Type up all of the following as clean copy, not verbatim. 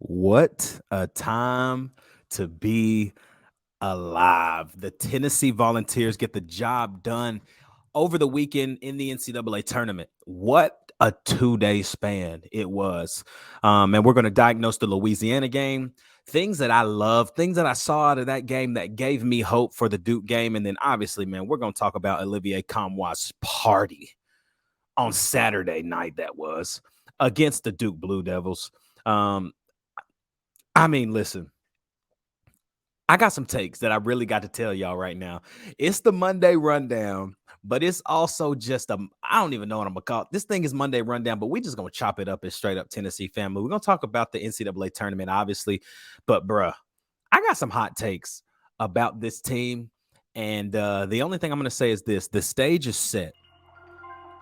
What a time to be alive. The Tennessee Volunteers get the job done over the weekend in the NCAA tournament. What a 2-day span it was. And we're going to diagnose the Louisiana game, things that I love, things that I saw out of that game that gave me hope for the Duke game. And then obviously, man, we're going to talk about Olivier Commois' party on Saturday night that was against the Duke Blue Devils. Um, listen, I got some takes that I really got to tell y'all right now. It's the Monday rundown, but it's also just I don't even know what I'm gonna call it. This thing is Monday rundown, but we just gonna chop it up as straight up Tennessee family. We're gonna talk about the NCAA tournament, obviously, but bruh, I got some hot takes about this team. And the only thing I'm gonna say is this: the stage is set.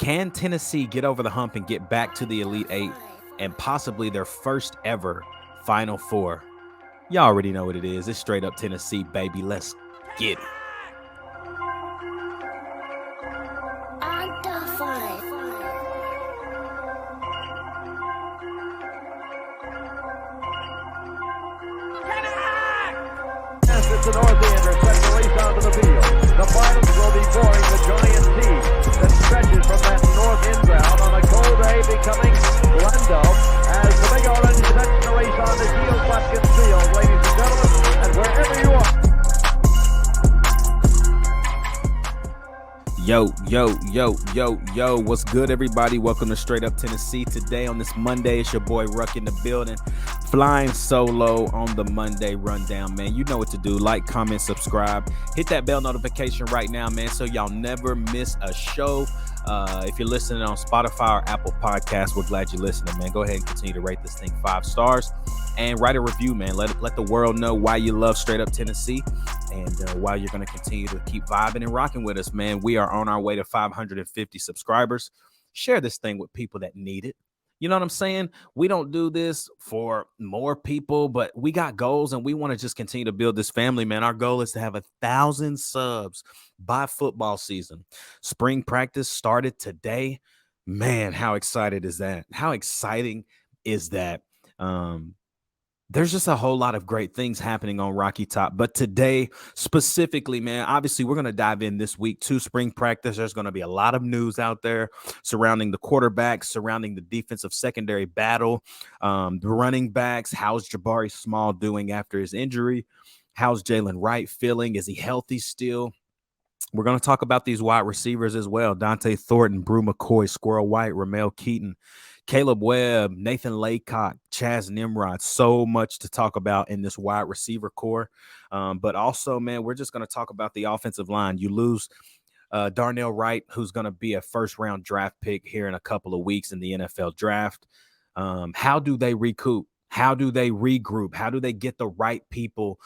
Can Tennessee get over the hump and get back to the Elite Eight and possibly their first ever Final Four? Y'all already know what it is. It's straight up Tennessee, baby. Let's get it. The Northander sets the race onto the field. The finals will be boring the giant sea that stretches from that north inbound on a cold day becoming Glendale as the Big Orange sets the race on the Shield Buskins Field, ladies and gentlemen, and wherever you are. Yo, what's good, everybody? Welcome to Straight Up Tennessee. Today on this Monday, it's your boy Ruck in the building, flying solo on the Monday rundown, man. You know what to do. Like, comment, subscribe. Hit that bell notification right now, man, so y'all never miss a show. If you're listening on Spotify or Apple Podcasts, we're glad you're listening, man. Go ahead and continue to rate this thing 5 stars and write a review, man. Let the world know why you love Straight Up Tennessee and why you're going to continue to keep vibing and rocking with us, man. We are on our way to 550 subscribers. Share this thing with people that need it. You know what I'm saying? We don't do this for more people, but we got goals and we want to just continue to build this family, man. Our goal is to have 1,000 subs by football season. Spring practice started today. Man, how excited is that? How exciting is that? There's just a whole lot of great things happening on Rocky Top. But today, specifically, man, obviously, we're going to dive in this week to spring practice. There's going to be a lot of news out there surrounding the quarterbacks, surrounding the defensive secondary battle, the running backs. How's Jabari Small doing after his injury? How's Jalen Wright feeling? Is he healthy still? We're going to talk about these wide receivers as well. Dante Thornton, Brew McCoy, Squirrel White, Ramel Keaton, Caleb Webb, Nathan Laycock, Chaz Nimrod. So much to talk about in this wide receiver core. But also, man, we're just going to talk about the offensive line. You lose Darnell Wright, who's going to be a first-round draft pick here in a couple of weeks in the NFL draft. How do they recoup? How do they regroup? How do they get the right people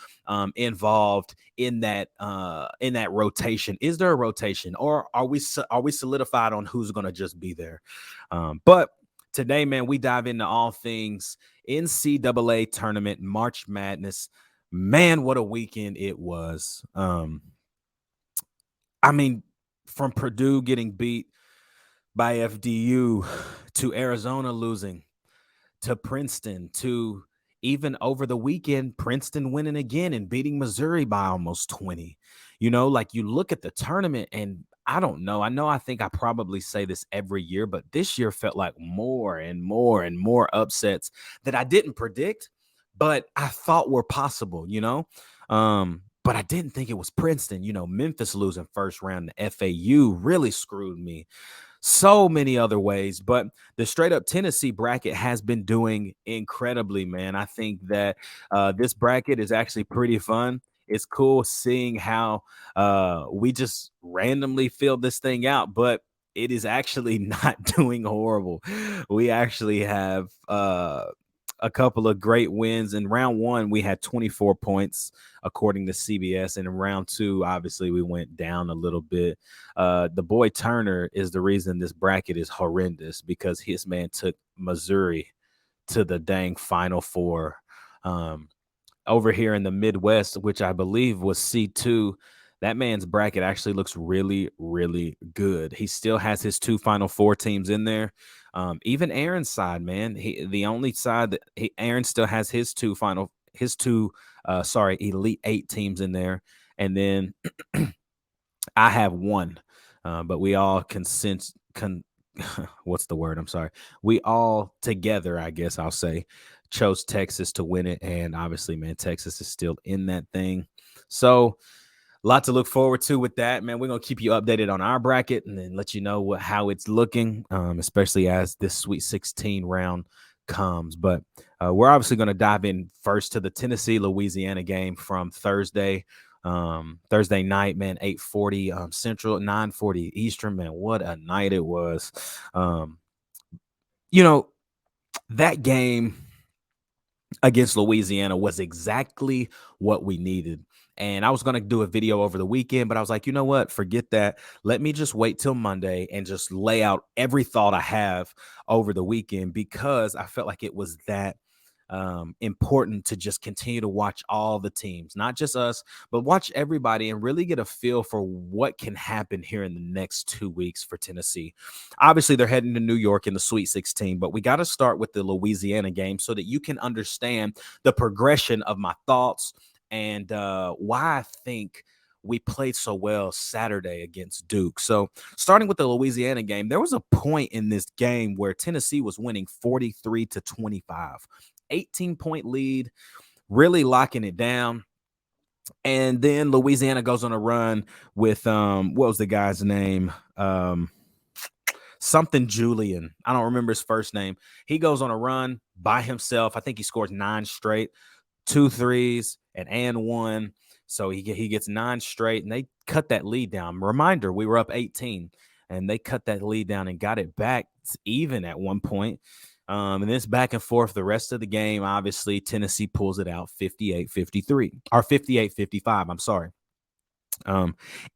involved in that rotation? Is there a rotation, or are we solidified on who's going to just be there? But today, man, we dive into all things NCAA tournament, March Madness. Man, what a weekend it was. From Purdue getting beat by FDU to Arizona losing to Princeton, to even over the weekend, Princeton winning again and beating Missouri by almost 20. You know, like you look at the tournament and I don't know. I think I probably say this every year, but this year felt like more and more and more upsets that I didn't predict, but I thought were possible, you know? But I didn't think it was Princeton. You know, Memphis losing first round to FAU really screwed me so many other ways. But the straight up Tennessee bracket has been doing incredibly, man. I think that this bracket is actually pretty fun. It's cool seeing how we just randomly filled this thing out, but it is actually not doing horrible. We actually have a couple of great wins. In round one, we had 24 points, according to CBS. And in round two, obviously, we went down a little bit. The boy Turner is the reason this bracket is horrendous because his man took Missouri to the dang Final Four. Over here in the Midwest, which I believe was C2, that man's bracket actually looks really, really good. He still has his two Final Four teams in there. Even Aaron's side, man, the only side that Aaron still has Elite Eight teams in there, and then I have one, but we all what's the word? I'm sorry. We all together, I guess I'll say, chose Texas to win it, and obviously, man, Texas is still in that thing. So a lot to look forward to with that, man. We're gonna keep you updated on our bracket and then let you know how it's looking, especially as this Sweet 16 round comes. But we're obviously going to dive in first to the Tennessee Louisiana game from Thursday night, man. 8:40 Central, 9:40 Eastern. Man, what a night it was. You know, that game against Louisiana was exactly what we needed. And I was going to do a video over the weekend, but I was like, you know what? Forget that. Let me just wait till Monday and just lay out every thought I have over the weekend, because I felt like it was that important to just continue to watch all the teams, not just us, but watch everybody and really get a feel for what can happen here in the next 2 weeks for Tennessee. Obviously, they're heading to New York in the Sweet 16, but we got to start with the Louisiana game so that you can understand the progression of my thoughts and why I think we played so well Saturday against Duke. So, starting with the Louisiana game, there was a point in this game where Tennessee was winning 43-25. 18-point lead, really locking it down. And then Louisiana goes on a run with what was the guy's name? Something Julian. I don't remember his first name. He goes on a run by himself. I think he scores 9 straight, 2 threes, and one. So he gets 9 straight, and they cut that lead down. Reminder, we were up 18, and they cut that lead down and got it back even at one point. And it's back and forth the rest of the game. Obviously, Tennessee pulls it out 58-53, or 58-55. I'm sorry.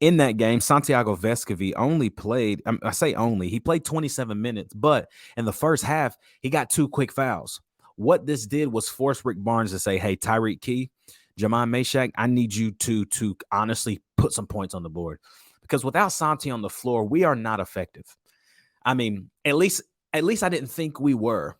In that game, Santiago Vescovi only played, I say only, he played 27 minutes, but in the first half, he got 2 quick fouls. What this did was force Rick Barnes to say, hey, Tyreek Key, Jamon Meshack, I need you to honestly put some points on the board, because without Santi on the floor, we are not effective. I mean, at least I didn't think we were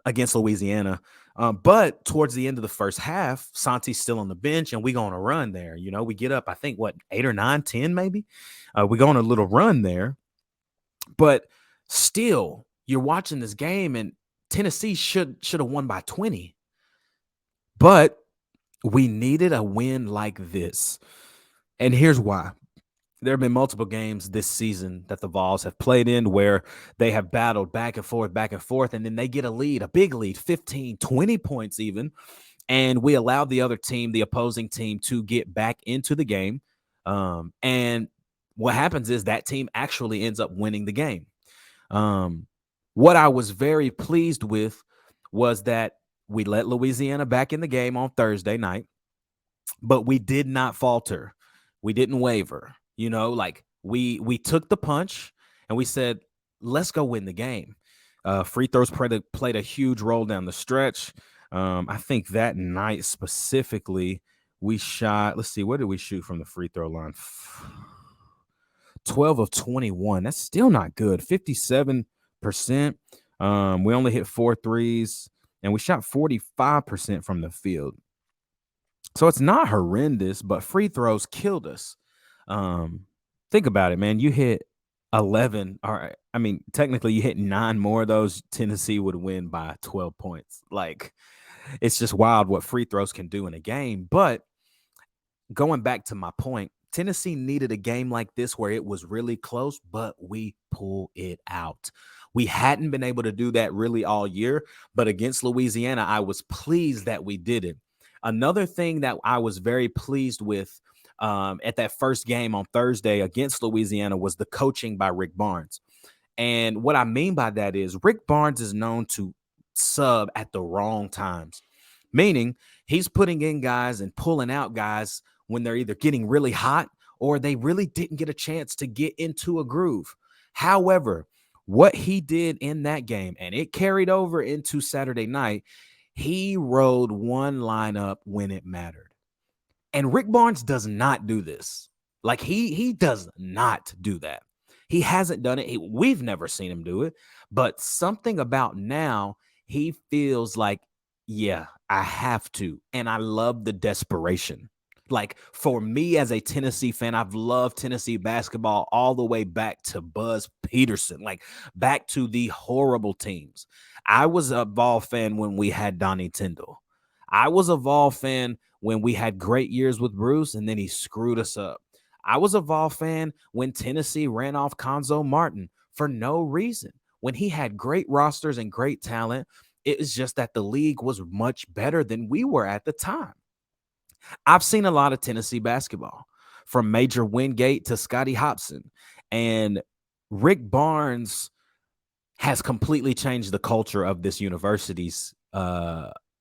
against Louisiana. But towards the end of the first half, Santi's still on the bench, and we go on a run there. You know, we get up, I think, 8 or 9, 10 maybe. We go on a little run there. But still, you're watching this game, and Tennessee should have won by 20. But we needed a win like this. And here's why. There have been multiple games this season that the Vols have played in where they have battled back and forth, and then they get a lead, a big lead, 15, 20 points even, and we allow the other team, the opposing team, to get back into the game. And what happens is that team actually ends up winning the game. What I was very pleased with was that we let Louisiana back in the game on Thursday night, but we did not falter. We didn't waver. You know, like we took the punch and we said, let's go win the game. Free throws played a huge role down the stretch. I think that night specifically, we shot, let's see, where did we shoot from the free throw line? 12 of 21. That's still not good. 57%. We only hit 4 threes, and we shot 45% from the field. So it's not horrendous, but free throws killed us. Think about it, man. You hit 11, or I mean, technically you hit 9 more of those, Tennessee would win by 12 points. Like, it's just wild what free throws can do in a game. But going back to my point, Tennessee needed a game like this where it was really close, but we pull it out. We hadn't been able to do that really all year, but against Louisiana, I was pleased that we did it. Another thing that I was very pleased with at that first game on Thursday against Louisiana was the coaching by Rick Barnes. And what I mean by that is Rick Barnes is known to sub at the wrong times, meaning he's putting in guys and pulling out guys when they're either getting really hot or they really didn't get a chance to get into a groove. However, what he did in that game, and it carried over into Saturday night, he rode one lineup when it mattered. And Rick Barnes does not do this. Like he does not do that. He hasn't done it. We've never seen him do it. But something about now, he feels like, yeah, I have to. And I love the desperation. Like for me as a Tennessee fan, I've loved Tennessee basketball all the way back to Buzz Peterson, like back to the horrible teams. I was a Vol fan when we had Donnie Tyndall. I was a Vol fan when we had great years with Bruce, and then he screwed us up. I was a Vol fan when Tennessee ran off Conzo Martin for no reason. When he had great rosters and great talent, it was just that the league was much better than we were at the time. I've seen a lot of Tennessee basketball, from Major Wingate to Scotty Hobson, and Rick Barnes has completely changed the culture of this university's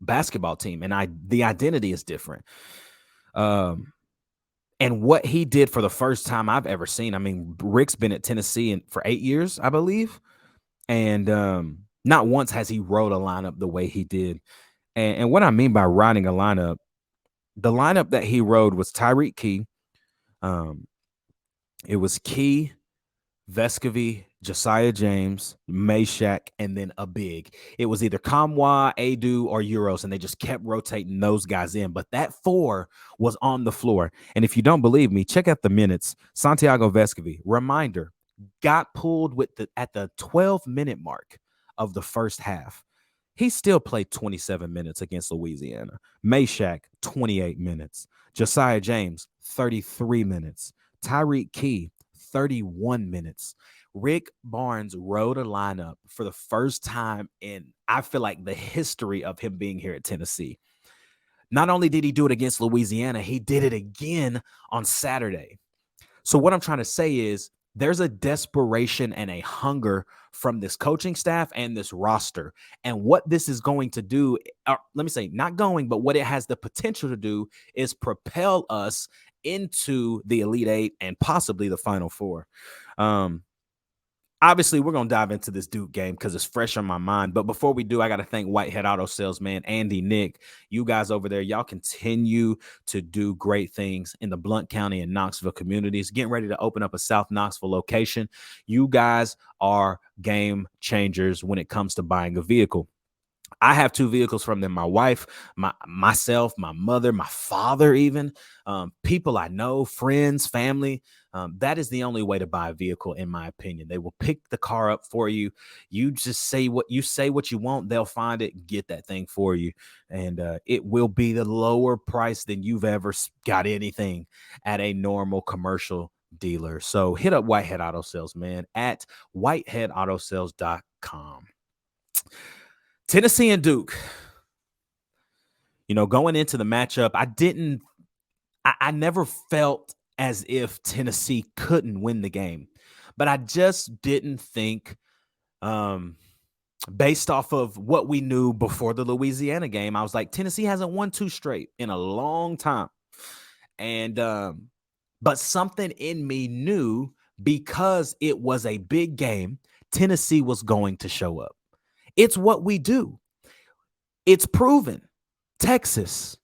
basketball team, and the identity is different. And what he did for the first time I've ever seen. I mean, Rick's been at Tennessee for 8 years, I believe, and not once has he rode a lineup the way he did. And what I mean by riding a lineup, the lineup that he rode was Tyreek Key. It was Key, Vescovy, Josiah James, Meshack, and then a big. It was either Kamwa, Adu, or Euros, and they just kept rotating those guys in. But that four was on the floor. And if you don't believe me, check out the minutes. Santiago Vescovy, reminder, got pulled at the 12-minute mark of the first half. He still played 27 minutes against Louisiana. Meshack, 28 minutes. Josiah James, 33 minutes. Tyreek Key, 31 minutes. Rick Barnes rode a lineup for the first time in, I feel like, the history of him being here at Tennessee. Not only did he do it against Louisiana, he did it again on Saturday. So what I'm trying to say is there's a desperation and a hunger from this coaching staff and this roster. And what this is going to do, let me say, not going, but what it has the potential to do is propel us into the Elite Eight and possibly the Final Four. Obviously, we're going to dive into this Duke game because it's fresh on my mind. But before we do, I got to thank Whitehead Auto Sales, man, Andy, Nick, you guys over there. Y'all continue to do great things in the Blount County and Knoxville communities. Getting ready to open up a South Knoxville location. You guys are game changers when it comes to buying a vehicle. I have 2 vehicles from them. My wife, myself, my mother, my father, even people I know, friends, family. That is the only way to buy a vehicle, in my opinion. They will pick the car up for you. You just say what you want. They'll find it, get that thing for you. And it will be the lower price than you've ever got anything at a normal commercial dealer. So hit up Whitehead Auto Sales, man, at whiteheadautosales.com. Tennessee and Duke, going into the matchup, I never felt as if Tennessee couldn't win the game, but I just didn't think, based off of what we knew before the Louisiana game, I was like, Tennessee hasn't won 2 straight in a long time. And, but something in me knew, because it was a big game, Tennessee was going to show up. It's what we do. It's proven. Texas,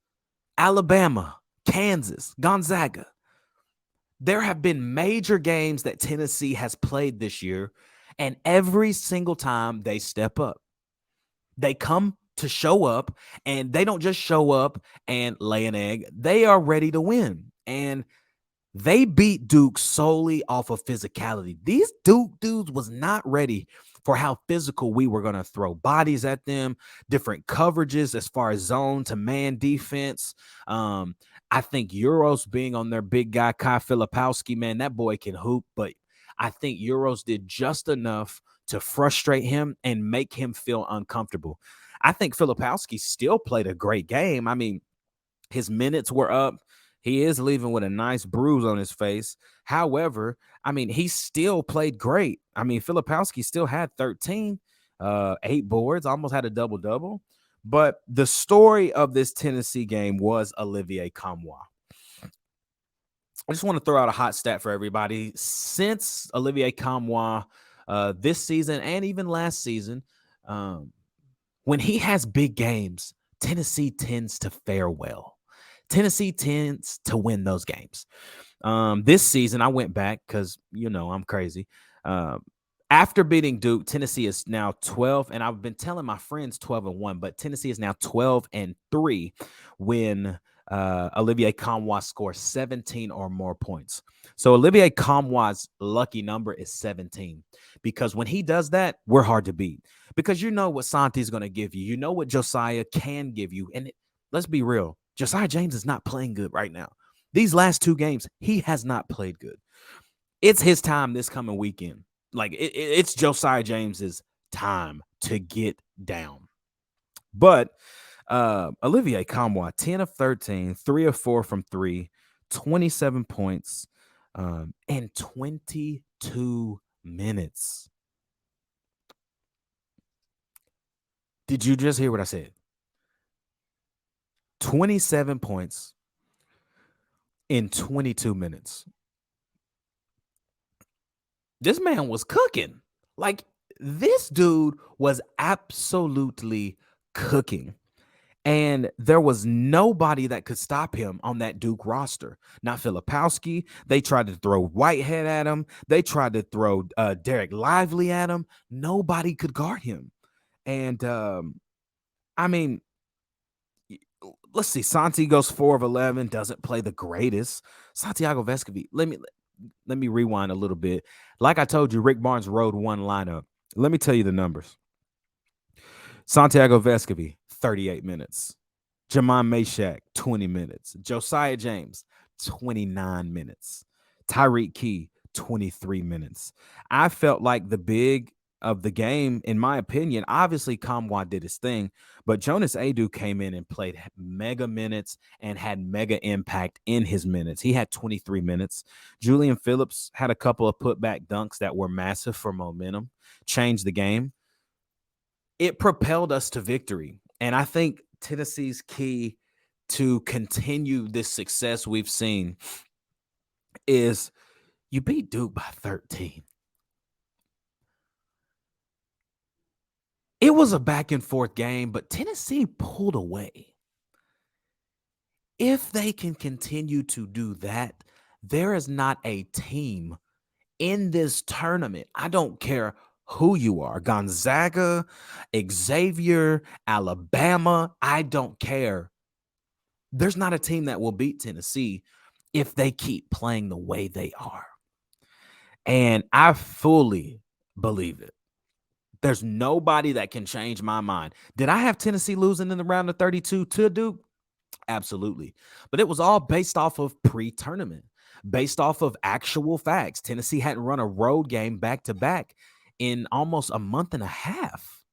Alabama, Kansas, Gonzaga. There have been major games that Tennessee has played this year, and every single time they step up. They come to show up, and they don't just show up and lay an egg. They are ready to win. And they beat Duke solely off of physicality. These Duke dudes was not ready for how physical we were going to throw bodies at them, different coverages as far as zone to man defense. I think Euros being on their big guy, Kai Filipowski, man, that boy can hoop, but I think Euros did just enough to frustrate him and make him feel uncomfortable. I think Filipowski still played a great game. I mean, his minutes were up. He is leaving with a nice bruise on his face. However, I mean, he still played great. I mean, Filipowski still had 13, 8 boards, almost had a double-double. But the story of this Tennessee game was Olivier Kamwa. I just want to throw out a hot stat for everybody. Since Olivier Kamwa this season and even last season, when he has big games, Tennessee tends to fare well. Tennessee tends to win those games. This season, I went back because I'm crazy. Um, After beating Duke, Tennessee is now 12, and I've been telling my friends 12-1, but Tennessee is now 12-3 when Olivier Commois scores 17 or more points. So Olivier Commois' lucky number is 17 because when he does that, we're hard to beat because you know what Santi's going to give you. You know what Josiah can give you. And let's be real, Josiah James is not playing good right now. These last 2 games, he has not played good. It's his time this coming weekend. Like it's Josiah James's time to get down. But Olivier Commois, 10 of 13, 3 of 4 from 3, 27 points, in 22 minutes. Did you just hear what I said? 27 points in 22 minutes. This man was cooking. Like, this dude was absolutely cooking. And there was nobody that could stop him on that Duke roster. Not Filipowski. They tried to throw Whitehead at him. They tried to throw Derek Lively at him. Nobody could guard him. And, I mean, let's see. Santi goes 4 of 11, doesn't play the greatest. Santiago Vescovi, let me rewind a little bit. Like I told you, Rick Barnes rode one lineup. Let me tell you the numbers. Santiago Vescovi, 38 minutes. Jamon Meshack, 20 minutes. Josiah James, 29 minutes. Tyreek Key, 23 minutes. I felt like the big of the game, in my opinion, obviously Kamwa did his thing, but Jonas Adu came in and played mega minutes and had mega impact in his minutes. He had 23 minutes. Julian Phillips had a couple of putback dunks that were massive for momentum, changed the game. It propelled us to victory. And I think Tennessee's key to continue this success we've seen is you beat Duke by 13. It was a back and forth game, but Tennessee pulled away. If they can continue to do that, there is not a team in this tournament. I don't care who you are, Gonzaga, Xavier, Alabama, I don't care. There's not a team that will beat Tennessee if they keep playing the way they are. And I fully believe it. There's nobody that can change my mind. Did I have Tennessee losing in the round of 32 to Duke? Absolutely. But it was all based off of pre-tournament, based off of actual facts. Tennessee hadn't run a road game back-to-back in almost a month and a half.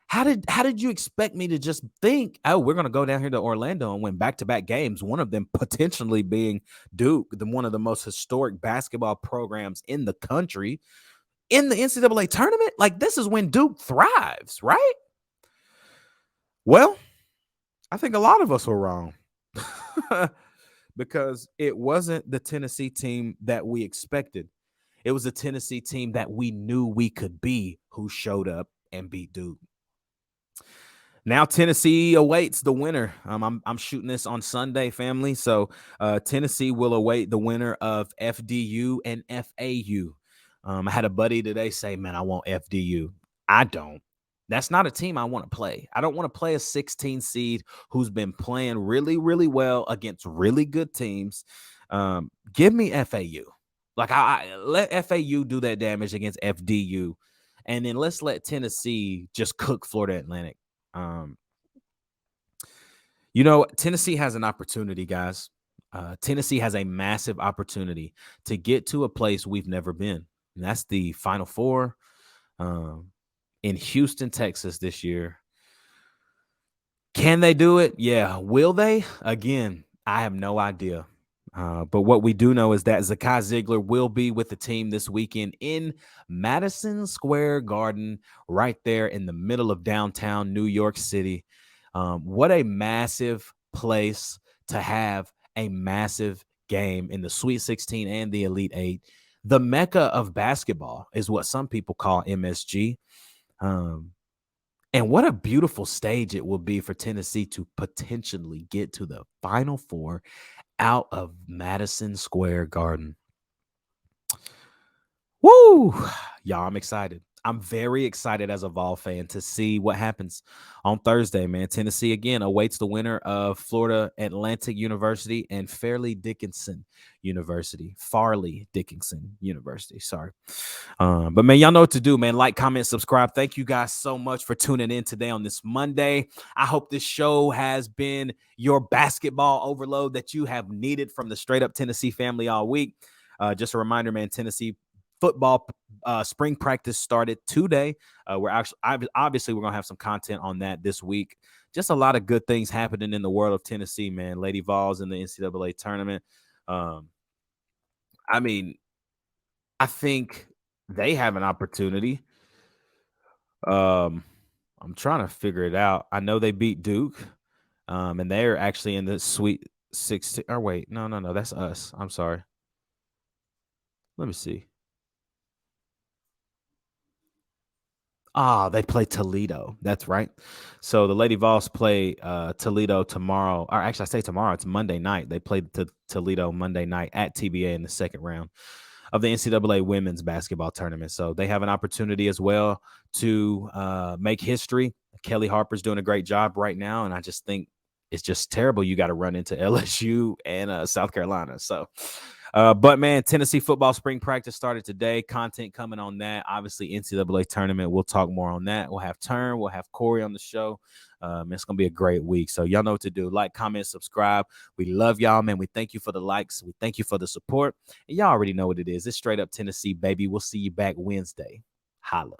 How did you expect me to just think, oh, we're going to go down here to Orlando and win back-to-back games, one of them potentially being Duke, one of the most historic basketball programs in the country, in the NCAA tournament? Like, this is when Duke thrives, right? Well, I think a lot of us were wrong because it wasn't the Tennessee team that we expected. It was a Tennessee team that we knew we could be who showed up and beat Duke. Now Tennessee awaits the winner. I'm shooting this on Sunday, family. So Tennessee will await the winner of FDU and FAU. I had a buddy today say, man, I want FDU. I don't. That's not a team I want to play. I don't want to play a 16 seed who's been playing really, really well against really good teams. Give me FAU. Like, I let FAU do that damage against FDU. And then let's let Tennessee just cook Florida Atlantic. Tennessee has an opportunity, guys. Tennessee has a massive opportunity to get to a place we've never been. And that's the Final Four in Houston, Texas this year. Can they do it? Yeah. Will they? Again, I have no idea. But what we do know is that Zakai Ziegler will be with the team this weekend in Madison Square Garden, right there in the middle of downtown New York City. What a massive place to have a massive game in the Sweet 16 and the Elite 8. The Mecca of basketball is what some people call MSG. And what a beautiful stage it will be for Tennessee to potentially get to the Final Four out of Madison Square Garden. Woo! Y'all, I'm excited. I'm very excited as a Vol fan to see what happens on Thursday, man. Tennessee again awaits the winner of Florida Atlantic University and Farley Dickinson University. Sorry. But man, y'all know what to do, man. Like, comment, subscribe. Thank you guys so much for tuning in today on this Monday. I hope this show has been your basketball overload that you have needed from the Straight Up Tennessee family all week. Just a reminder, man, Tennessee football spring practice started today. We're obviously we're gonna have some content on that this week. Just a lot of good things happening in the world of Tennessee, man. Lady Vols in the NCAA tournament. I mean, I think they have an opportunity. I'm trying to figure it out. I know they beat Duke, and they're actually in the Sweet 16. Or wait, no, that's us. I'm sorry. Let me see. They play Toledo. That's right. So the Lady Vols play Toledo tomorrow. Or actually, I say tomorrow. It's Monday night. They played Toledo Monday night at TBA in the second round of the NCAA women's basketball tournament. So they have an opportunity as well to make history. Kelly Harper's doing a great job right now, and I just think it's just terrible. You got to run into LSU and South Carolina. So, but man, Tennessee football spring practice started today. Content coming on that. Obviously, NCAA tournament. We'll talk more on that. We'll have Turn. We'll have Corey on the show. It's going to be a great week. So y'all know what to do. Like, comment, subscribe. We love y'all, man. We thank you for the likes. We thank you for the support. And y'all already know what it is. It's Straight Up Tennessee, baby. We'll see you back Wednesday. Holla.